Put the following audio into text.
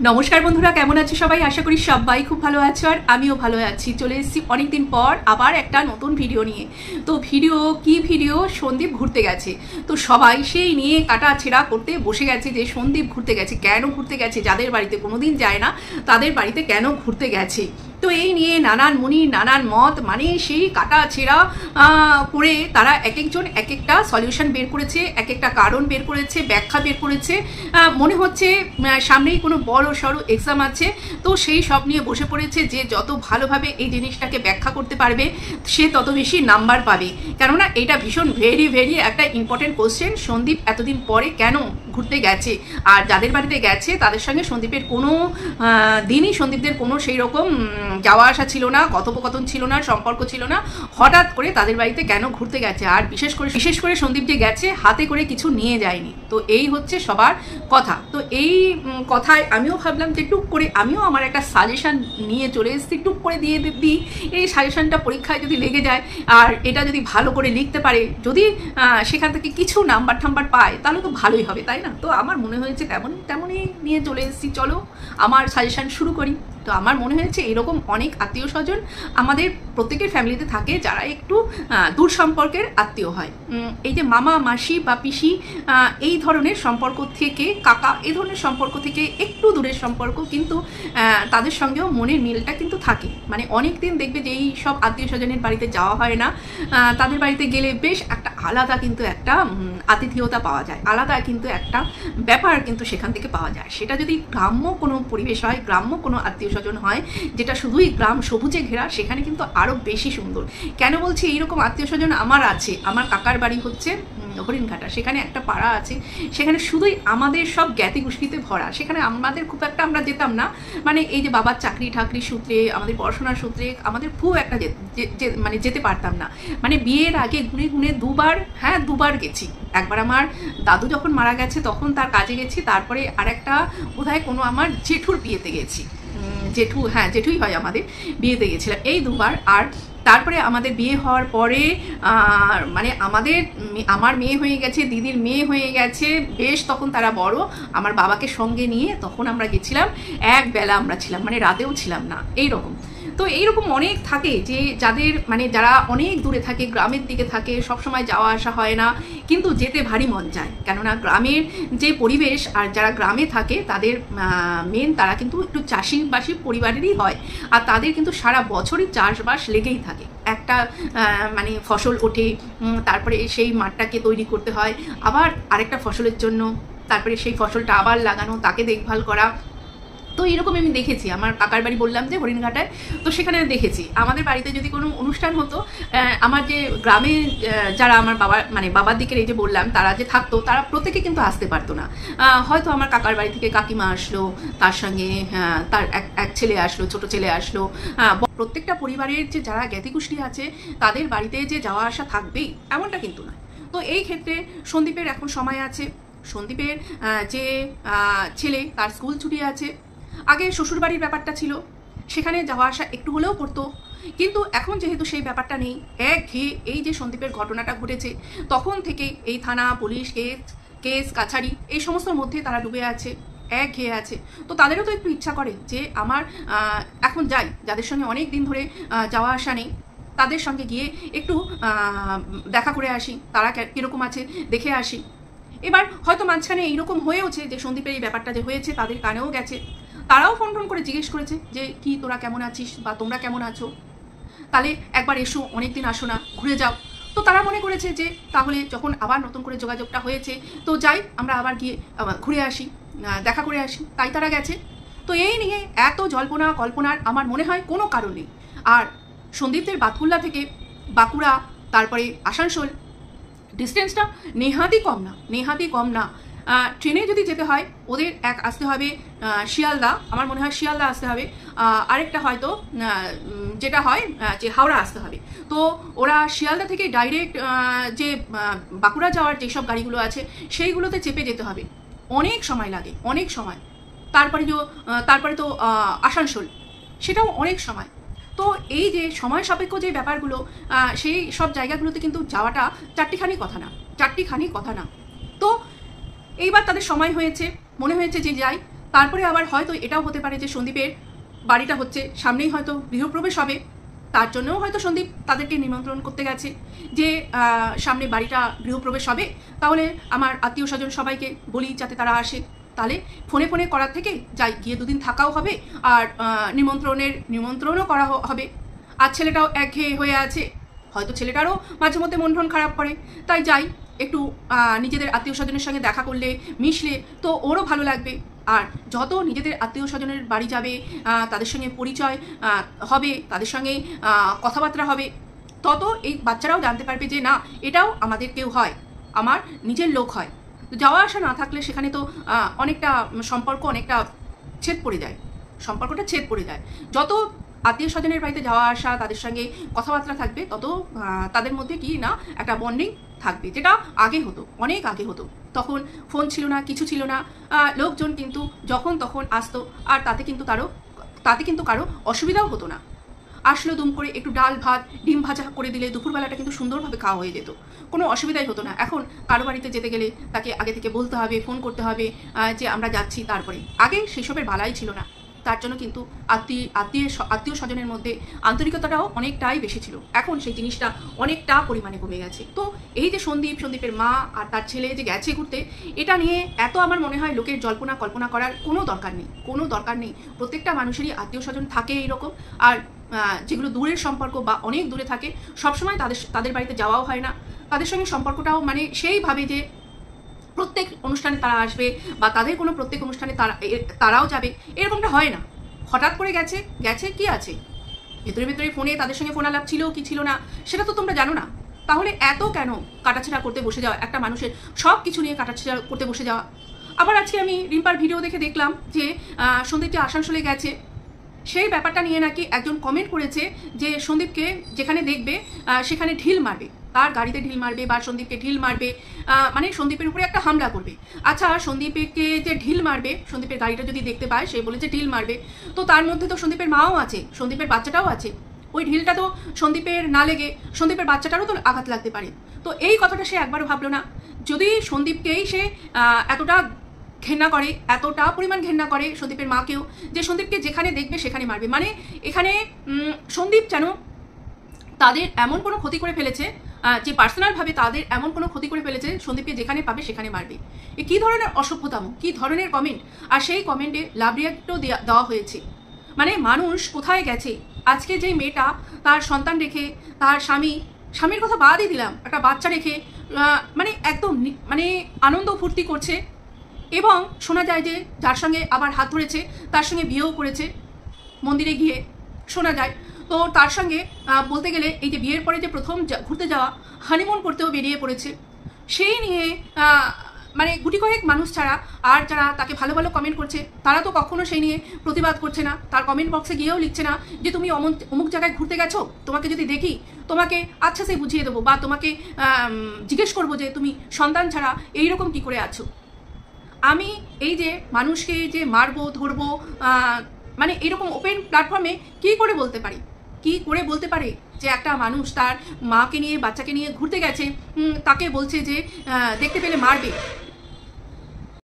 নমস্কার বন্ধুরা, কেমন আছো সবাই? আশা করি সবাই খুব ভালো আছো আর আমিও ভালো আছি। চলে এসেছি অনেকদিন পর আবার একটা নতুন ভিডিও নিয়ে। তো ভিডিও সন্দীপ ঘুরতে গেছে। তো সবাই সেই নিয়ে কাটা ছেঁড়া করতে বসে গেছে যে সন্দীপ ঘুরতে গেছে, কেন ঘুরতে গেছে, যাদের বাড়িতে কোনোদিন যায় না তাদের বাড়িতে কেন ঘুরতে গেছে। তো এই নিয়ে নানান মুনি নানান মত, মানে সেই কাটা ছেঁড়া করে তারা এক একজন এক একটা সলিউশন বের করেছে, এক একটা কারণ বের করেছে, ব্যাখ্যা বের করেছে। মনে হচ্ছে সামনেই কোনো বড় সড়ো এক্সাম আছে, তো সেই সব নিয়ে বসে পড়েছে যে যত ভালোভাবে এই জিনিসটাকে ব্যাখ্যা করতে পারবে সে তত বেশি নাম্বার পাবে। কেননা এটা ভীষণ ভেরি একটা ইম্পর্টেন্ট কোশ্চেন। সন্দীপ এতদিন পরে কেন ঘুরতে গেছে, আর যাদের বাড়িতে গেছে তাদের সঙ্গে সন্দীপের কোনো দিনই সন্দীপদের কোনো সেই রকম যাওয়া আসা ছিল না, কথোপকথন ছিল না, সম্পর্ক ছিল না। হঠাৎ করে তাদের বাড়িতে কেন ঘুরতে গেছে, আর বিশেষ করে সন্দীপ যে গেছে হাতে করে কিছু নিয়ে যায়নি। তো এই হচ্ছে সবার কথা। তো এই কথায় আমিও ভাবলাম যে টুক করে আমিও আমার একটা সাজেশন নিয়ে চলে এসেছি, টুক করে দিয়ে দিই। এই সাজেশনটা পরীক্ষায় যদি লেগে যায় আর এটা যদি ভালো করে লিখতে পারে, যদি সেখান থেকে কিছু নাম্বার ঠাম্বার পায় তাহলে তো ভালোই হবে, তাই না? তো আমার মনে হয়েছে তেমনই নিয়ে চলে এসেছি। চলো আমার সাজেশন শুরু করি। তো আমার মনে হয়েছে এরকম অনেক আত্মীয় স্বজন আমাদের প্রত্যেকের ফ্যামিলিতে থাকে যারা একটু দূর সম্পর্কের আত্মীয় হয়। এই যে মামা মাসি বা পিসি এই ধরনের সম্পর্ক থেকে, কাকা এই ধরনের সম্পর্ক থেকে একটু দূরের সম্পর্ক, কিন্তু তাদের সঙ্গেও মনের মিলটা কিন্তু থাকে। মানে অনেক দিন দেখবে যে এই সব আত্মীয় স্বজনের বাড়িতে যাওয়া হয় না, তাদের বাড়িতে গেলে বেশ একটা আলাদা কিন্তু একটা আতিথেয়তা পাওয়া যায়, আলাদা কিন্তু একটা ব্যাপার কিন্তু সেখান থেকে পাওয়া যায়। সেটা যদি গ্রাম্য কোনো পরিবেশ হয়, গ্রাম্য কোনো আত্মীয় স্বজন হয় যেটা শুধুই গ্রাম সবুজে ঘেরা, সেখানে কিন্তু আরও বেশি সুন্দর। কেন বলছি এইরকম আত্মীয় স্বজন আমার আছে? আমার কাকার বাড়ি হচ্ছে হরিণঘাটা, সেখানে একটা পাড়া আছে, সেখানে শুধুই আমাদের সব জ্ঞাতি গোষ্ঠীতে ভরা। সেখানে আমাদের খুব একটা আমরা যেতাম না, মানে এই যে বাবার চাকরি ঠাকরি সূত্রে, আমাদের পড়াশোনার সূত্রে আমাদের খুব একটা মানে যেতে পারতাম না। মানে বিয়ের আগে গুনে দুবার গেছি। একবার আমার দাদু যখন মারা গেছে তখন তার কাজে গেছি, তারপরে আরেকটা বোধহয় কোনো আমার জেঠুর বিয়েতে গেছি। জেঠুই হয় আমাদের, বিয়েতে গেছিলাম এই দুবার। আর তারপরে আমাদের বিয়ে হওয়ার পরে মানে আমার মেয়ে হয়ে গেছে, দিদির মেয়ে হয়ে গেছে, বেশ তখন তারা বড়, আমার বাবাকে সঙ্গে নিয়ে তখন আমরা গেছিলাম। এক বেলা আমরা ছিলাম, মানে রাতেও ছিলাম না, এইরকম। তো এইরকম অনেক থাকে যে যারা অনেক দূরে থাকে, গ্রামের দিকে থাকে, সবসময় যাওয়া আসা হয় না, কিন্তু যেতে ভারী মন যায়। কেননা গ্রামের যে পরিবেশ, আর যারা গ্রামে থাকে তাদের তারা কিন্তু একটু চাষিবাসী পরিবারেরই হয়, আর তাদের কিন্তু সারা বছরই চাষবাস লেগেই থাকে। একটা মানে ফসল ওঠে, তারপরে সেই মাঠটাকে তৈরি করতে হয় আবার আরেকটা ফসলের জন্য, তারপরে সেই ফসলটা আবার লাগানো, তাকে দেখভাল করা। তো এরকম আমি দেখেছি আমার কাকার বাড়ি, বললাম যে হরিণঘাটায়, তো সেখানে দেখেছি। আমাদের বাড়িতে যদি কোনো অনুষ্ঠান হতো, আমার যে গ্রামে যারা আমার বাবার দিকের এই যে বললাম তারা যে থাকতো, তারা প্রত্যেকে কিন্তু আসতে পারতো না। হয়তো আমার কাকার বাড়ি থেকে কাকিমা আসলো, তার সঙ্গে তার এক ছেলে আসলো, ছোট ছেলে আসলো। প্রত্যেকটা পরিবারের যে যারা জ্ঞাতিগোষ্ঠী আছে তাদের বাড়িতে যে যাওয়া আসা থাকবেই এমনটা কিন্তু নয়। তো এই ক্ষেত্রে সন্দীপের এখন সময় আছে, সন্দীপের যে ছেলে তার স্কুল ছুটি আছে। আগে শ্বশুরবাড়ির ব্যাপারটা ছিল, সেখানে যাওয়া আসা একটু হলেও করতো, কিন্তু এখন যেহেতু সেই ব্যাপারটা নেই, একঘেয়ে এই যে সন্দীপের ঘটনাটা ঘটেছে তখন থেকে এই থানা পুলিশ কেস কাছারি এই সমস্তর মধ্যে তারা ডুবে আছে, একঘেয়ে আছে। তো তাদেরও তো একটু ইচ্ছা করে যে আমার এখন যাই, যাদের সঙ্গে অনেক দিন ধরে যাওয়া আসা নেই তাদের সঙ্গে গিয়ে একটু দেখা করে আসি, তারা কীরকম আছে দেখে আসি। এবার হয়তো মাঝখানে এইরকম হয়েওছে যে সন্দীপের এই ব্যাপারটা যে হয়েছে তাদের কানেও গেছে, তারাও ফোন করে জিজ্ঞেস করেছে যে কি তোরা কেমন আছিস বা তোমরা কেমন আছো, তাহলে একবার এসো, অনেকদিন আসো না, ঘুরে যাও। তো তারা মনে করেছে যে তাহলে যখন আবার নতুন করে যোগাযোগটা হয়েছে তো যাই আমরা আবার গিয়ে ঘুরে আসি, দেখা করে আসি, তাই তারা গেছে। তো এই নিয়ে এত জল্পনা কল্পনার আমার মনে হয় কোনো কারণ নেই। আর সন্দীপদের বাতকুল্লা থেকে বাঁকুড়া তারপরে আসানসোল ডিস্টেন্সটা নেহাতই কম না। ট্রেনে যদি যেতে হয় ওদের আসতে হবে শিয়ালদা, আমার মনে হয় শিয়ালদা আসতে হবে, আরেকটা হয়তো যেটা হয় যে হাওড়া আসতে হবে। তো ওরা শিয়ালদা থেকে ডাইরেক্ট যে বাঁকুড়া যাওয়ার যেসব গাড়িগুলো আছে সেইগুলোতে চেপে যেতে হবে, অনেক সময় লাগে, অনেক সময়। তারপরে তো আসানসোল, সেটাও অনেক সময়। তো এই যে সময় সাপেক্ষ যে ব্যাপারগুলো, সেই সব জায়গাগুলোতে কিন্তু যাওয়াটা চারটিখানি কথা না। তো এইবার তাদের সময় হয়েছে, মনে হয়েছে যে যাই, তারপরে আবার হয়তো এটাও হতে পারে যে সন্দীপের বাড়িটা হচ্ছে সামনেই, হয়তো গৃহপ্রবেশ হবে, তার জন্যও হয়তো সন্দীপ তাদেরকে নিমন্ত্রণ করতে গেছে যে সামনে বাড়িটা গৃহপ্রবেশ হবে, তাহলে আমার আত্মীয় স্বজন সবাইকে বলি যাতে তারা আসে। তাহলে ফোনে ফোনে করার থেকে যাই, গিয়ে দুদিন থাকাও হবে আর নিমন্ত্রণও করা হবে। আর ছেলেটাও একঘেয়ে হয়ে আছে, হয়তো ছেলেটারও মাঝে মধ্যে মন টন খারাপ করে, তাই যাই একটু নিজেদের আত্মীয় স্বজনের সঙ্গে দেখা করলে, মিশলে তো ওরও ভালো লাগবে। আর যত নিজেদের আত্মীয় স্বজনের বাড়ি যাবে, তাদের সঙ্গে পরিচয় হবে, তাদের সঙ্গে কথাবার্তা হবে, তত এই বাচ্চারাও জানতে পারবে যে না, এটাও আমাদের কেউ হয়, আমার নিজের লোক হয়। তো যাওয়া আসা না থাকলে সেখানে তো অনেকটা সম্পর্ক অনেকটা ছেদ পড়ে যায়, সম্পর্কটা ছেদ পড়ে যায়। যত আত্মীয় স্বজনের বাড়িতে যাওয়া আসা, তাদের সঙ্গে কথাবার্তা থাকবে, তত তাদের মধ্যে কি না একটা বন্ডিং থাকবে, যেটা আগে হতো, অনেক আগে হতো। তখন ফোন ছিল না, কিছু ছিল না, লোকজন কিন্তু যখন তখন আসতো, আর তাতে কিন্তু কারো অসুবিধাও হতো না। আসলো দুম করে একটু ডাল ভাত ডিম ভাজা করে দিলে দুপুরবেলাটা কিন্তু সুন্দরভাবে খাওয়া হয়ে যেত, কোনো অসুবিধাই হতো না। এখন কারো বাড়িতে যেতে গেলে তাকে আগে থেকে বলতে হবে, ফোন করতে হবে যে আমরা যাচ্ছি, তারপরে আগে সেসবের বালাই ছিল না। তার জন্য কিন্তু আত্মীয় স্বজনের মধ্যে আন্তরিকতাটাও অনেকটাই বেশি ছিল। এখন সেই জিনিসটা অনেকটা পরিমাণে কমে গেছে। তো এই যে সন্দীপের মা আর তার ছেলে যে গেছে ঘুরতে, এটা নিয়ে এত আমার মনে হয় লোকের জল্পনা কল্পনা করার কোনো দরকার নেই। প্রত্যেকটা মানুষেরই আত্মীয় স্বজন থাকে এইরকম, আর যেগুলো দূরের সম্পর্ক বা অনেক দূরে থাকে, সবসময় তাদের বাড়িতে যাওয়াও হয় না, তাদের সঙ্গে সম্পর্কটাও মানে সেইভাবে যে প্রত্যেক অনুষ্ঠানে তারা আসবে বা তাদের কোনো প্রত্যেক অনুষ্ঠানে তারাও যাবে, এরকমটা হয় না। হঠাৎ করে গেছে কি আছে, ভেতরে ফোনে তাদের সঙ্গে ফোন আলাপ ছিল কি ছিল না সেটা তো তোমরা জানো না। তাহলে এত কেন কাটাছেড়া করতে বসে যাওয়া, একটা মানুষের সব কিছু নিয়ে কাটাছেড়া করতে বসে যাওয়া। আবার আজকে আমি রিম্পার ভিডিও দেখে দেখলাম যে সন্দীপ যে আসানসোলে গেছে, সেই ব্যাপারটা নিয়ে নাকি একজন কমেন্ট করেছে যে সন্দীপকে যেখানে দেখবে সেখানে ঢিল মারবে, তার গাড়িতে ঢিল মারবে বা সন্দীপকে ঢিল মারবে, মানে সন্দীপের উপরে একটা হামলা করবে। আচ্ছা, সন্দীপকে যে ঢিল মারবে, সন্দীপের গাড়িটা যদি দেখতে পায়, সে বলেছে ঢিল মারবে, তো তার মধ্যে তো সন্দীপের মাও আছে, সন্দীপের বাচ্চাটাও আছে। ওই ঢিলটা তো সন্দীপের না লেগে সন্দীপের বাচ্চাটারও তো আঘাত লাগতে পারে। তো এই কথাটা সে একবারও ভাবলো না। যদি সন্দীপকেই সে এতটা ঘেন্না করে, এতটা পরিমাণ ঘেন্না করে সন্দীপের মাকেও, যে সন্দীপকে যেখানে দেখবে সেখানে মারবে, মানে এখানে সন্দীপ যেন তাদের এমন কোনো ক্ষতি করে ফেলেছে, যে পার্সোনালভাবে তাদের এমন কোনো ক্ষতি করে ফেলেছে, সন্দীপকে যেখানে পাবে সেখানে মারবে। এ কী ধরনের অসভ্যতাম, কী ধরনের কমেন্ট! আর সেই কমেন্টে লাভ রিয়াক্টও দেওয়া হয়েছে। মানে মানুষ কোথায় গেছে! আজকে যেই মেয়েটা তার সন্তান রেখে, তার স্বামীর কথা বাদই দিলাম, একটা বাচ্চা রেখে মানে একদম মানে আনন্দ ফুর্তি করছে, এবং শোনা যায় যে যার সঙ্গে আবার হাত ধরেছে তার সঙ্গে বিয়েও করেছে মন্দিরে গিয়ে, শোনা যায়। তো তার সঙ্গে বলতে গেলে এই যে বিয়ের পরে যে প্রথম ঘুরতে যাওয়া, হানিমুন করতেও বেরিয়ে পড়েছে। সেই নিয়ে মানে গুটি কয়েক মানুষ ছাড়া আর যারা তাকে ভালো ভালো কমেন্ট করছে, তারা তো কখনো সেই নিয়ে প্রতিবাদ করছে না, তার কমেন্ট বক্সে গিয়েও লিখছে না যে তুমি অমুক জায়গায় ঘুরতে গেছো, তোমাকে যদি দেখি তোমাকে আচ্ছা সে বুঝিয়ে দেবো, বা তোমাকে জিজ্ঞেস করবো যে তুমি সন্তান ছাড়া এইরকম কি করে আছো। আমি এই যে মানুষকে যে মারবো ধরবো, মানে এরকম ওপেন প্ল্যাটফর্মে কী করে বলতে পারে যে একটা মানুষ তার মাকে নিয়ে বাচ্চাকে নিয়ে ঘুরতে গেছে, তাকে বলছে যে দেখতে পেলে মারবে।